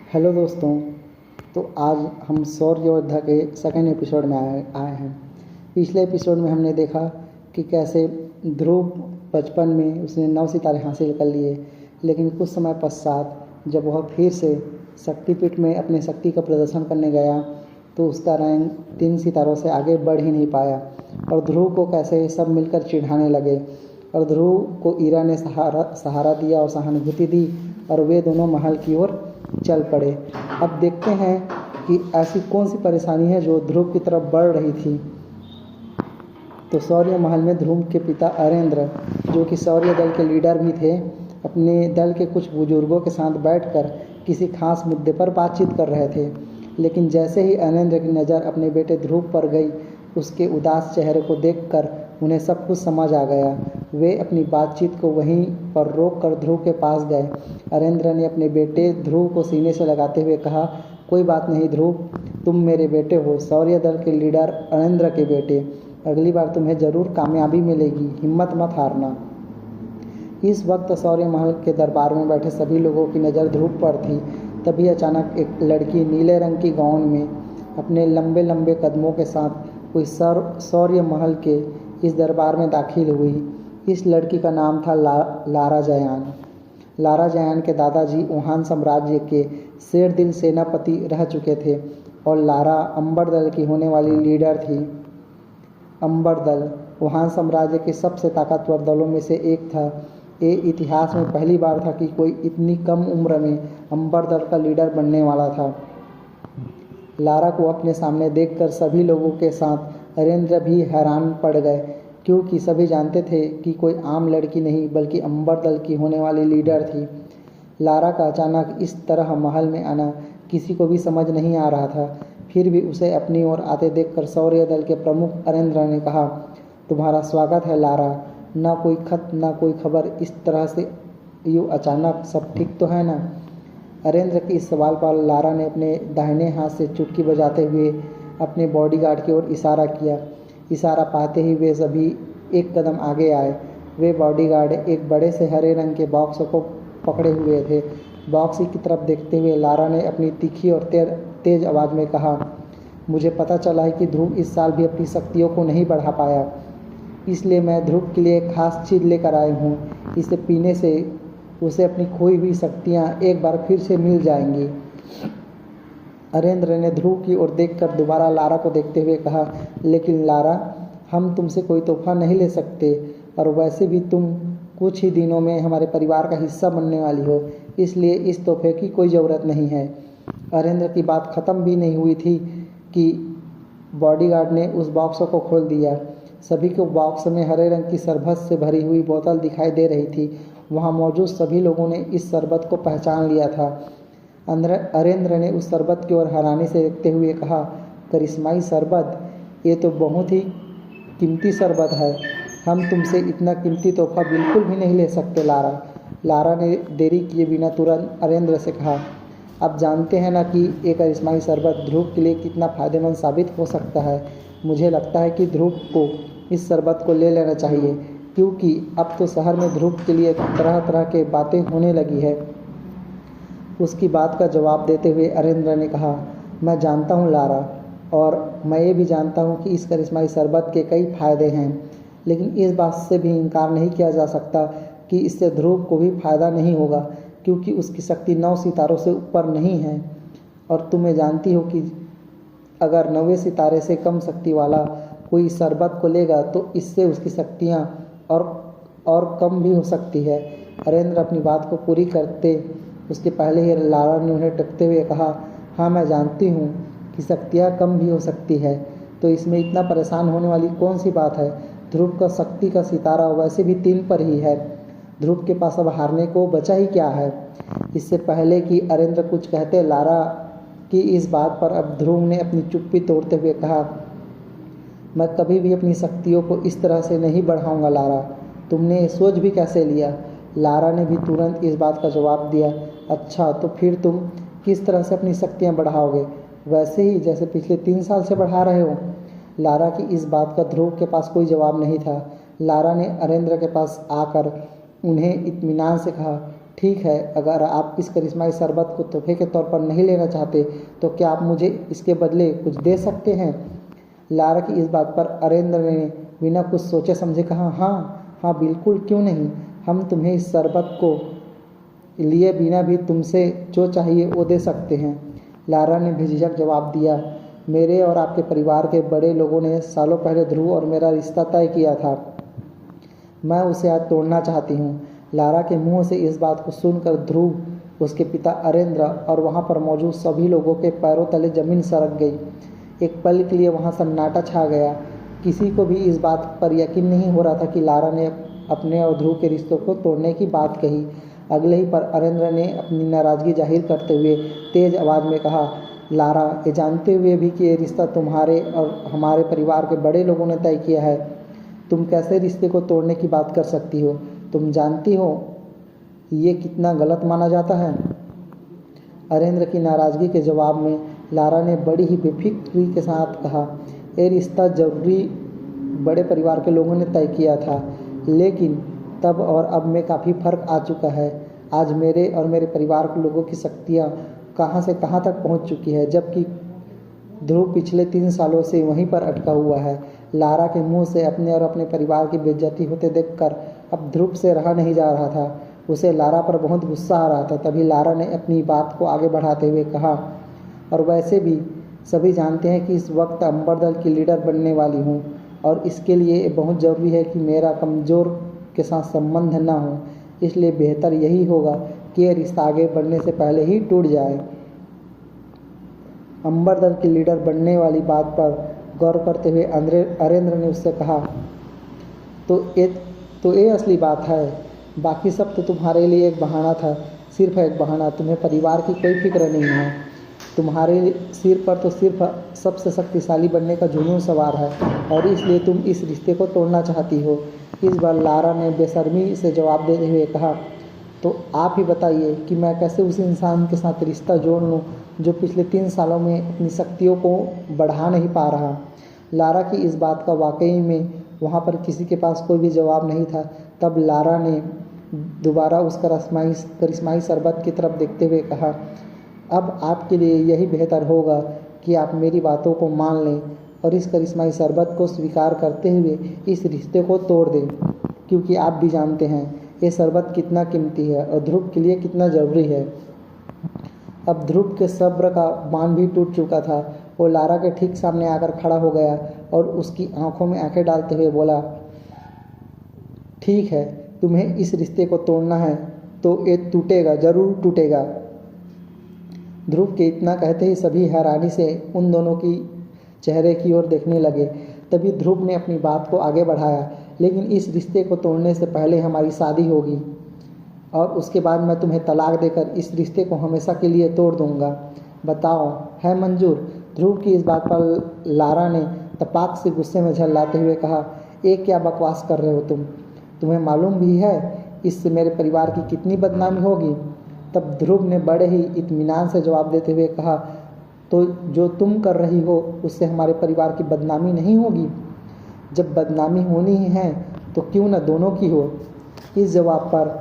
Hello दोस्तों। तो आज हम सौर योद्धा के सेकंड एपिसोड में आए हैं। पिछले एपिसोड में हमने देखा कि कैसे ध्रुव बचपन में उसने 9 सितारे हासिल कर लिए, लेकिन कुछ समय पश्चात जब वह फिर से शक्तिपीठ में अपने शक्ति का प्रदर्शन करने गया तो उसका रैंक 3 सितारों से आगे बढ़ ही नहीं पाया और ध्रुव को कैसे सब मिलकर चिढ़ाने लगे और ध्रुव को ईरा ने सहारा दिया और सहानुभूति दी और वे दोनों महल की ओर चल पड़े। अब देखते हैं कि ऐसी कौन सी परेशानी है जो ध्रुव की तरफ बढ़ रही थी। तो शौर्य महल में ध्रुव के पिता अरेंद्र, जो कि शौर्य दल के लीडर भी थे, अपने दल के कुछ बुजुर्गों के साथ बैठकर किसी खास मुद्दे पर बातचीत कर रहे थे। लेकिन जैसे ही अरेंद्र की नज़र अपने बेटे ध्रुव पर गई, उसके उदास चेहरे को देखकर उन्हें सब कुछ समझ आ गया। वे अपनी बातचीत को वहीं पर रोक कर ध्रुव के पास गए। अरेंद्र ने अपने बेटे ध्रुव को सीने से लगाते हुए कहा, कोई बात नहीं ध्रुव, तुम मेरे बेटे हो, शौर्य दल के लीडर अरेंद्र के बेटे। अगली बार तुम्हें ज़रूर कामयाबी मिलेगी, हिम्मत मत हारना। इस वक्त शौर्य महल के दरबार में बैठे सभी लोगों की नज़र ध्रुव पर थी। तभी अचानक एक लड़की नीले रंग की गाउन में अपने लंबे लंबे कदमों के साथ कोई शौर्य महल के इस दरबार में दाखिल हुई। इस लड़की का नाम था लारा जयान। लारा जयान के दादाजी वुहान साम्राज्य के शेरदिल सेनापति रह चुके थे और लारा अंबर दल की होने वाली लीडर थी। अंबर दल वुहान साम्राज्य के सबसे ताकतवर दलों में से एक था। ये इतिहास में पहली बार था कि कोई इतनी कम उम्र में अंबर दल का लीडर बनने वाला था। लारा को अपने सामने देखकर सभी लोगों के साथ अरेंद्र भी हैरान पड़ गए, क्योंकि सभी जानते थे कि कोई आम लड़की नहीं बल्कि अंबर दल की होने वाली लीडर थी। लारा का अचानक इस तरह महल में आना किसी को भी समझ नहीं आ रहा था। फिर भी उसे अपनी ओर आते देखकर शौर्य दल के प्रमुख अरेंद्र ने कहा, तुम्हारा स्वागत है लारा। ना कोई खत ना कोई खबर, इस तरह से यूँ अचानक, सब ठीक तो है ना? अरेंद्र के इस सवाल पर लारा ने अपने दाहिने हाथ से चुटकी बजाते हुए अपने बॉडीगार्ड की ओर इशारा किया। इशारा पाते ही वे सभी एक कदम आगे आए। वे बॉडीगार्ड एक बड़े से हरे रंग के बॉक्स को पकड़े हुए थे। बॉक्स की तरफ देखते हुए लारा ने अपनी तीखी और तेज आवाज़ में कहा, मुझे पता चला है कि ध्रुव इस साल भी अपनी शक्तियों को नहीं बढ़ा पाया, इसलिए मैं ध्रुव के लिए एक खास चीज़ लेकर आई हूँ। इसे पीने से उसे अपनी खोई हुई शक्तियाँ एक बार फिर से मिल जाएंगी। अरेंद्र ने ध्रुव की ओर देखकर दोबारा लारा को देखते हुए कहा, लेकिन लारा, हम तुमसे कोई तोहफा नहीं ले सकते और वैसे भी तुम कुछ ही दिनों में हमारे परिवार का हिस्सा बनने वाली हो, इसलिए इस तोहफे की कोई ज़रूरत नहीं है। अरेंद्र की बात ख़त्म भी नहीं हुई थी कि बॉडीगार्ड ने उस बॉक्स को खोल दिया। सभी को बॉक्स में हरे रंग की शरबत से भरी हुई बोतल दिखाई दे रही थी। वहाँ मौजूद सभी लोगों ने इस शरबत को पहचान लिया था। अरेंद्र ने उस शरबत की ओर हैरानी से देखते हुए कहा, करिश्माई शरबत, ये तो बहुत ही कीमती शरबत है। हम तुमसे इतना कीमती तोहफा बिल्कुल भी नहीं ले सकते लारा। लारा ने देरी किए बिना तुरंत अरेंद्र से कहा, अब जानते हैं ना कि एक करिश्माई शरबत ध्रुव के लिए कितना फ़ायदेमंद साबित हो सकता है। मुझे लगता है कि ध्रुव को इस शरबत को ले लेना चाहिए, क्योंकि अब तो शहर में ध्रुव के लिए तरह तरह के बातें होने लगी है। उसकी बात का जवाब देते हुए अरेंद्र ने कहा, मैं जानता हूँ लारा, और मैं ये भी जानता हूँ कि इस करिश्माई शरबत के कई फ़ायदे हैं, लेकिन इस बात से भी इनकार नहीं किया जा सकता कि इससे ध्रुव को भी फ़ायदा नहीं होगा, क्योंकि उसकी शक्ति 9 सितारों से ऊपर नहीं है। और तुम्हें जानती हो कि अगर 9वें सितारे से कम शक्ति वाला कोई शरबत को लेगा तो इससे उसकी शक्तियाँ और कम भी हो सकती है। अरेंद्र अपनी बात को पूरी करते उसके पहले ही लारा ने उन्हें टकते हुए कहा, हाँ मैं जानती हूँ कि शक्तियाँ कम भी हो सकती है, तो इसमें इतना परेशान होने वाली कौन सी बात है। ध्रुव का शक्ति का सितारा वैसे भी 3 पर ही है। ध्रुव के पास अब हारने को बचा ही क्या है। इससे पहले कि अरेंद्र कुछ कहते, लारा की इस बात पर अब ध्रुव ने अपनी चुप्पी तोड़ते हुए कहा, मैं कभी भी अपनी शक्तियों को इस तरह से नहीं बढ़ाऊंगा लारा। तुमने सोच भी कैसे लिया? लारा ने भी तुरंत इस बात का जवाब दिया, अच्छा तो फिर तुम किस तरह से अपनी शक्तियाँ बढ़ाओगे? वैसे ही जैसे पिछले 3 साल से बढ़ा रहे हो। लारा की इस बात का ध्रुव के पास कोई जवाब नहीं था। लारा ने अरेंद्र के पास आकर उन्हें इत्मीनान से कहा, ठीक है, अगर आप इस करिश्माई शरबत को तोहफे के तौर पर नहीं लेना चाहते तो क्या आप मुझे इसके बदले कुछ दे सकते हैं? लारा की इस बात पर अरेंद्र ने बिना कुछ सोचे समझे कहा, हाँ हाँ बिल्कुल, क्यों नहीं। हम तुम्हें इस शरबत को लिए बिना भी तुमसे जो चाहिए वो दे सकते हैं। लारा ने बेझिझक जवाब दिया, मेरे और आपके परिवार के बड़े लोगों ने सालों पहले ध्रुव और मेरा रिश्ता तय किया था। मैं उसे आज तोड़ना चाहती हूँ। लारा के मुंह से इस बात को सुनकर ध्रुव, उसके पिता अरेंद्र और वहाँ पर मौजूद सभी लोगों के पैरों तले जमीन सरक गई। एक पल के लिए वहाँ सन्नाटा छा गया। किसी को भी इस बात पर यकीन नहीं हो रहा था कि लारा ने अपने और ध्रुव के रिश्तों को तोड़ने की बात कही। अगले ही पर अरेंद्र ने अपनी नाराज़गी जाहिर करते हुए तेज आवाज़ में कहा, लारा, ये जानते हुए भी कि ये रिश्ता तुम्हारे और हमारे परिवार के बड़े लोगों ने तय किया है, तुम कैसे रिश्ते को तोड़ने की बात कर सकती हो? तुम जानती हो ये कितना गलत माना जाता है? अरेंद्र की नाराज़गी के जवाब में लारा ने बड़ी ही बेफिक्री के साथ कहा, ये रिश्ता जरूरी बड़े परिवार के लोगों ने तय किया था, लेकिन तब और अब में काफ़ी फ़र्क आ चुका है। आज मेरे और मेरे परिवार के लोगों की शक्तियाँ कहाँ से कहाँ तक पहुँच चुकी है, जबकि ध्रुव पिछले 3 सालों से वहीं पर अटका हुआ है। लारा के मुंह से अपने और अपने परिवार की बेइज्जती होते देखकर अब ध्रुव से रहा नहीं जा रहा था। उसे लारा पर बहुत गुस्सा आ रहा था। तभी लारा ने अपनी बात को आगे बढ़ाते हुए कहा, और वैसे भी सभी जानते हैं कि इस वक्त अंबर दल की लीडर बनने वाली हूँ और इसके लिए बहुत ज़रूरी है कि मेरा कमज़ोर के साथ संबंध ना हो। इसलिए बेहतर यही होगा कि यह रिश्ता आगे बढ़ने से पहले ही टूट जाए। अंबर दल की लीडर बनने वाली बात पर गौर करते हुए अरेंद्र ने उससे कहा, तो ये असली बात है, बाकी सब तो तुम्हारे लिए एक बहाना था, सिर्फ एक बहाना। तुम्हें परिवार की कोई फिक्र नहीं है। तुम्हारे सिर पर तो सिर्फ सबसे शक्तिशाली बनने का जुनून सवार है और इसलिए तुम इस रिश्ते को तोड़ना चाहती हो। इस बार लारा ने बेशर्मी से जवाब देते हुए कहा, तो आप ही बताइए कि मैं कैसे उस इंसान के साथ रिश्ता जोड़ लूँ जो पिछले 3 सालों में अपनी शक्तियों को बढ़ा नहीं पा रहा। लारा की इस बात का वाकई में वहाँ पर किसी के पास कोई भी जवाब नहीं था। तब लारा ने दोबारा उस करिश्माई शरबत की तरफ देखते हुए कहा, अब आपके लिए यही बेहतर होगा कि आप मेरी बातों को मान लें और इस करिश्माई शरबत को स्वीकार करते हुए इस रिश्ते को तोड़ दें, क्योंकि आप भी जानते हैं ये शरबत कितना कीमती है और ध्रुव के लिए कितना ज़रूरी है। अब ध्रुव के सब्र का बांध भी टूट चुका था। वो लारा के ठीक सामने आकर खड़ा हो गया और उसकी आंखों में आंखें डालते हुए बोला, ठीक है, तुम्हें इस रिश्ते को तोड़ना है तो ये टूटेगा, ज़रूर टूटेगा। ध्रुव के इतना कहते ही सभी हैरानी से उन दोनों की चेहरे की ओर देखने लगे। तभी ध्रुव ने अपनी बात को आगे बढ़ाया, लेकिन इस रिश्ते को तोड़ने से पहले हमारी शादी होगी और उसके बाद मैं तुम्हें तलाक देकर इस रिश्ते को हमेशा के लिए तोड़ दूंगा। बताओ, है मंजूर? ध्रुव की इस बात पर लारा ने तपाक से गुस्से में झल्लाते हुए कहा, ये क्या बकवास कर रहे हो तुम? तुम्हें मालूम भी है इससे मेरे परिवार की कितनी बदनामी होगी? तब ध्रुव ने बड़े ही इत्मीनान से जवाब देते हुए कहा, तो जो तुम कर रही हो उससे हमारे परिवार की बदनामी नहीं होगी? जब बदनामी होनी ही है तो क्यों न दोनों की हो। इस जवाब पर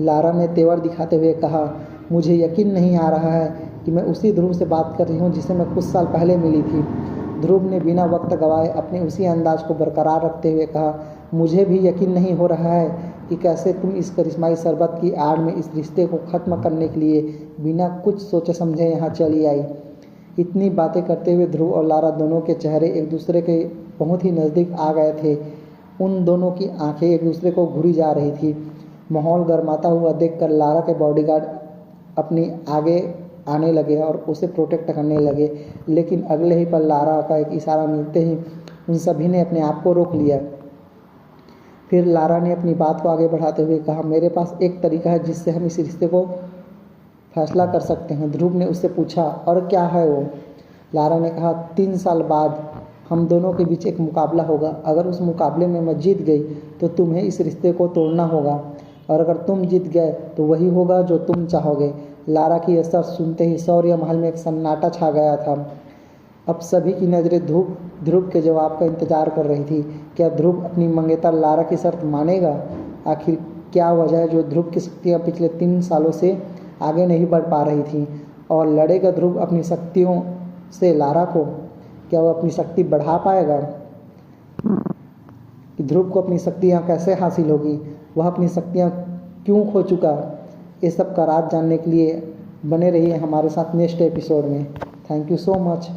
लारा ने तेवर दिखाते हुए कहा, मुझे यकीन नहीं आ रहा है कि मैं उसी ध्रुव से बात कर रही हूँ जिसे मैं कुछ साल पहले मिली थी। ध्रुव ने बिना वक्त गवाए अपने उसी अंदाज को बरकरार रखते हुए कहा, मुझे भी यकीन नहीं हो रहा है कि कैसे तुम इस करिश्माई शरबत की आड़ में इस रिश्ते को ख़त्म करने के लिए बिना कुछ सोचे समझे यहाँ चली आई। इतनी बातें करते हुए ध्रुव और लारा दोनों के चेहरे एक दूसरे के बहुत ही नज़दीक आ गए थे। उन दोनों की आंखें एक दूसरे को घूरी जा रही थी। माहौल गर्माता हुआ देखकर लारा के बॉडीगार्ड अपनी आगे आने लगे और उसे प्रोटेक्ट करने लगे, लेकिन अगले ही पल लारा का एक इशारा मिलते ही उन सभी ने अपने आप को रोक लिया। फिर लारा ने अपनी बात को आगे बढ़ाते हुए कहा, मेरे पास एक तरीका है जिससे हम इस रिश्ते को फैसला कर सकते हैं। ध्रुव ने उससे पूछा, और क्या है वो? लारा ने कहा, 3 साल बाद हम दोनों के बीच एक मुकाबला होगा। अगर उस मुकाबले में मैं जीत गई तो तुम्हें इस रिश्ते को तोड़ना होगा और अगर तुम जीत गए तो वही होगा जो तुम चाहोगे। लारा की यह शर्त सुनते ही शौर्य महल में एक सन्नाटा छा गया था। अब सभी की नज़रें ध्रुव के जवाब का इंतजार कर रही थी। क्या ध्रुव अपनी मंगेतर लारा की शर्त मानेगा? आखिर क्या वजह है जो ध्रुव की शक्तियाँ पिछले 3 सालों से आगे नहीं बढ़ पा रही थी, और लड़ेगा ध्रुव अपनी शक्तियों से लारा को? क्या वह अपनी शक्ति बढ़ा पाएगा? कि ध्रुव को अपनी शक्तियाँ कैसे हासिल होगी, वह अपनी शक्तियाँ क्यों खो चुका? ये सब का राज जानने के लिए बने रहिए हमारे साथ नेक्स्ट एपिसोड में। Thank you so much.